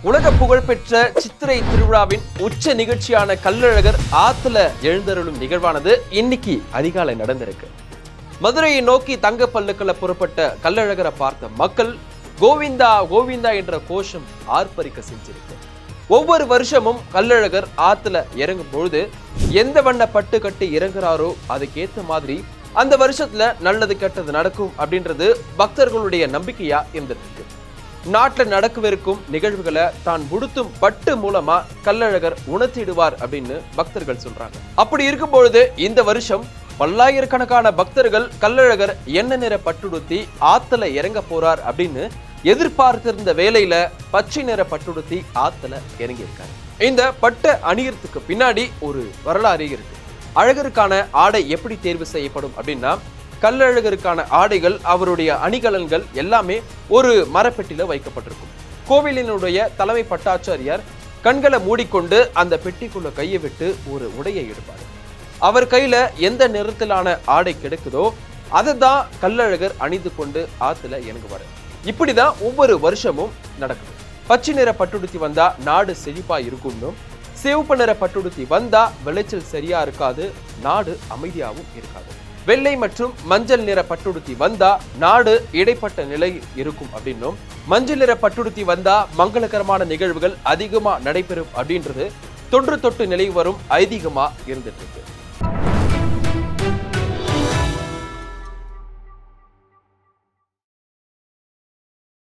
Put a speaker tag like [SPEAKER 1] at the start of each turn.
[SPEAKER 1] உலக புகழ்பெற்ற சித்திரை திருவிழாவின் உச்ச நிகழ்ச்சியான கள்ளழகர் ஆத்துல எழுந்தருளும் நிகழ்வானது இன்னைக்கு அதிகாலை நடந்திருக்கு. மதுரையை நோக்கி தங்க பல்லுக்களை புறப்பட்ட கள்ளழகரை பார்த்த மக்கள் கோவிந்தா கோவிந்தா என்ற கோஷம் ஆர்ப்பரிக்க செஞ்சிருக்கு. ஒவ்வொரு வருஷமும் கள்ளழகர் ஆத்துல இறங்கும் பொழுது எந்த வண்ண பட்டு கட்டி இறங்குறாரோ அதுக்கேத்த மாதிரி அந்த வருஷத்துல நல்லது கெட்டது நடக்கும் அப்படின்றது பக்தர்களுடைய நம்பிக்கையா இருந்துட்டு இருக்கு. நாட்டில் நடக்கவிருக்கும் நிகழ்வுகளை தான் உடுத்தும் பட்டு மூலமா கள்ளழகர் உணர்த்திடுவார் அப்படின்னு பக்தர்கள் சொல்றாங்க. அப்படி இருக்கும் பொழுது இந்த வருஷம் பல்லாயிரக்கணக்கான பக்தர்கள் கள்ளழகர் என்ன நிற பட்டுடுத்தி ஆத்துல இறங்க போறார் அப்படின்னு எதிர்பார்த்திருந்த வேளையில பச்சை நிற பட்டுடுத்தி ஆத்துல இறங்கி இருக்காரு. இந்த பட்டை அணியறதுக்கு பின்னாடி ஒரு வரலாறு இருக்கு. அழகருக்கான ஆடை எப்படி தேர்வு செய்யப்படும் அப்படின்னா, கள்ளழகருக்கான ஆடைகள், அவருடைய அணிகலன்கள் எல்லாமே ஒரு மரப்பெட்டியில வைக்கப்பட்டிருக்கும். கோவிலினுடைய தலைமை பட்டாச்சாரியார் கண்களை மூடிக்கொண்டு அந்த பெட்டிக்குள்ள கையை விட்டு ஒரு உடையை எடுப்பார். அவர் கையில எந்த நிறத்திலான ஆடை கிடைக்குதோ அதை தான் கள்ளழகர் அணிந்து கொண்டு ஆத்துல இறங்குவார். இப்படிதான் ஒவ்வொரு வருஷமும் நடக்குது. பச்சை நிற பட்டுடுத்தி வந்தா நாடு செழிப்பா இருக்கும்னும், சிவப்பு நிற பட்டுடுத்தி வந்தா விளைச்சல் சரியா இருக்காது, நாடு அமைதியாகவும் இருக்காது. வெள்ளை மற்றும் மஞ்சள் நிற பட்டுடுத்தி வந்தா நாடு இடைப்பட்ட நிலை இருக்கும் அப்படின்னும், மஞ்சள் நிற பட்டுடுத்தி வந்தா மங்களகரமான நிகழ்வுகள் அதிகமா நடைபெறும் அப்படின்றது தொன்று தொட்டு நிலை வரும் ஐதீகமா இருந்துட்டு இருக்கு.